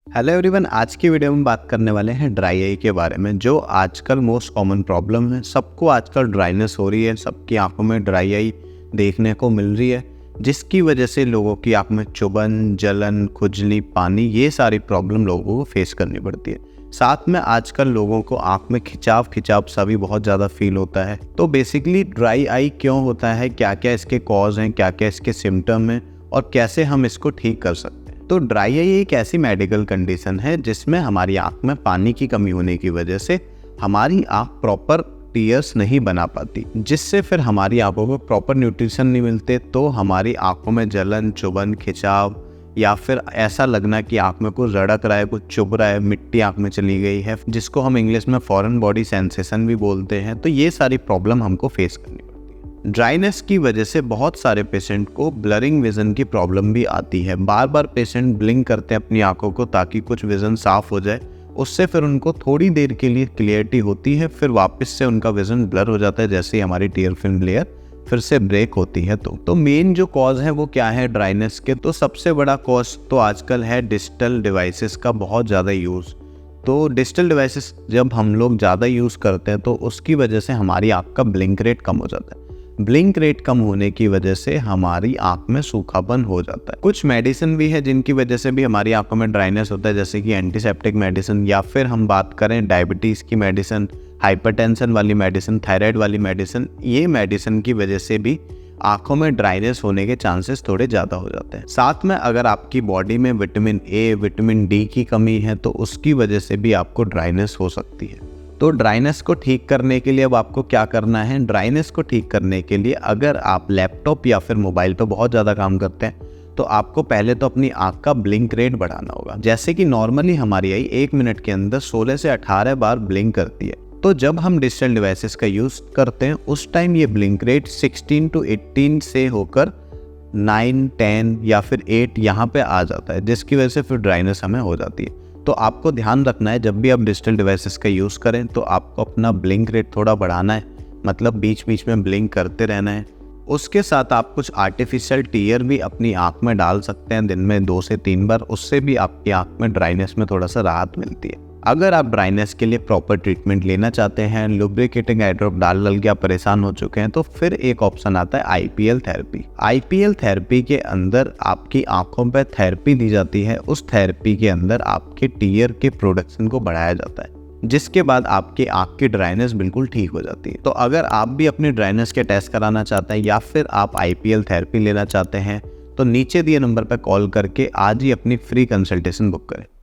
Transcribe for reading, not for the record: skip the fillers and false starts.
Hello everyone, आज की video में बात करने वाले हैं ड्राई आई के बारे में, जो आजकल मोस्ट कॉमन प्रॉब्लम है। सबको आजकल ड्राइनेस हो रही है, सबकी आंखों में ड्राई आई देखने को मिल रही है, जिसकी वजह से लोगों की आंख में चुभन, जलन, खुजली, पानी, ये सारी प्रॉब्लम लोगों को फेस करनी पड़ती है। साथ में आजकल लोगों को आंख में खिंचाव सा भी बहुत ज़्यादा फील होता है। तो बेसिकली ड्राई आई क्यों होता है, क्या क्या इसके कॉज हैं, क्या क्या इसके सिम्टम हैं और कैसे हम इसको ठीक कर सकते हैं। तो ड्राई आई एक ऐसी मेडिकल कंडीशन है जिसमें हमारी आंख में पानी की कमी होने की वजह से हमारी आंख प्रॉपर टीयर्स नहीं बना पाती, जिससे फिर हमारी आंखों को प्रॉपर न्यूट्रिशन नहीं मिलते, तो हमारी आंखों में जलन, चुभन, खिंचाव या फिर ऐसा लगना कि आंख में कुछ रड़क रहा है, कुछ चुभ रहा है, मिट्टी आंख में चली गई है, जिसको हम इंग्लिश में फॉरेन बॉडी सेंसेशन भी बोलते हैं। तो ये सारी प्रॉब्लम हमको फेस करनी पड़ती है। ड्राइनेस की वजह से बहुत सारे पेशेंट को ब्लरिंग विजन की प्रॉब्लम भी आती है। बार बार पेशेंट ब्लिंक करते हैं अपनी आंखों को ताकि कुछ विजन साफ हो जाए, उससे फिर उनको थोड़ी देर के लिए क्लियरिटी होती है, फिर वापस से उनका विजन ब्लर हो जाता है जैसे ही हमारी टीयर फिल्म लेयर फिर से ब्रेक होती है। तो मेन जो कॉज है वो क्या है ड्राइनेस के, तो सबसे बड़ा कॉज तो आजकल है डिजिटल डिवाइसेस का बहुत ज़्यादा यूज़। तो डिजिटल डिवाइसेस जब हम लोग ज़्यादा यूज़ करते हैं तो उसकी वजह से हमारी आँख का ब्लिंक रेट कम हो जाता है। ब्लिंक रेट कम होने की वजह से हमारी आंख में सूखापन हो जाता है। कुछ मेडिसिन भी है जिनकी वजह से भी हमारी आंखों में ड्राइनेस होता है, जैसे कि एंटीसेप्टिक मेडिसिन, या फिर हम बात करें डायबिटीज़ की मेडिसिन, हाइपरटेंशन वाली मेडिसिन, थायराइड वाली मेडिसिन। ये मेडिसिन की वजह से भी आंखों में ड्राइनेस होने के चांसेस थोड़े ज़्यादा हो जाते हैं। साथ में अगर आपकी बॉडी में विटामिन ए, विटामिन डी की कमी है तो उसकी वजह से भी आपको ड्राइनेस हो सकती है। तो ड्राइनेस को ठीक करने के लिए अब आपको क्या करना है, ड्राइनेस को ठीक करने के लिए अगर आप लैपटॉप या फिर मोबाइल पर बहुत ज़्यादा काम करते हैं तो आपको पहले तो अपनी आंख का ब्लिंक रेट बढ़ाना होगा। जैसे कि नॉर्मली हमारी आई 1 मिनट के अंदर 16 से 18 बार ब्लिंक करती है, तो जब हम डिजिटल डिवाइसेस का यूज़ करते हैं उस टाइम ये ब्लिंक रेट 16 to 18 से होकर 9, 10 या फिर 8 यहाँ पे आ जाता है, जिसकी वजह से फिर ड्राइनेस हमें हो जाती है। तो आपको ध्यान रखना है जब भी आप डिजिटल डिवाइसेस का यूज़ करें तो आपको अपना ब्लिंक रेट थोड़ा बढ़ाना है, मतलब बीच बीच में ब्लिंक करते रहना है। उसके साथ आप कुछ आर्टिफिशियल टीयर भी अपनी आंख में डाल सकते हैं दिन में 2 से 3 बार, उससे भी आपकी आंख में ड्राइनेस में थोड़ा सा राहत मिलती है। अगर आप ड्राइनेस के लिए प्रॉपर ट्रीटमेंट लेना चाहते हैं, लुब्रिकेटिंग आई ड्रॉप डाल के आप परेशान हो चुके हैं, तो फिर एक ऑप्शन आता है IPL थेरेपी। IPL थेरेपी के अंदर आपकी आंखों पर थेरेपी दी जाती है। उस थेरेपी के अंदर आपके टीयर के प्रोडक्शन को बढ़ाया जाता है, जिसके बाद आपकी आंख की ड्राइनेस बिल्कुल ठीक हो जाती है। तो अगर आप भी अपनी ड्राइनेस के टेस्ट कराना चाहते हैं या फिर आप IPL थेरेपी लेना चाहते हैं तो नीचे दिए नंबर पर कॉल करके आज ही अपनी फ्री कंसल्टेशन बुक करें।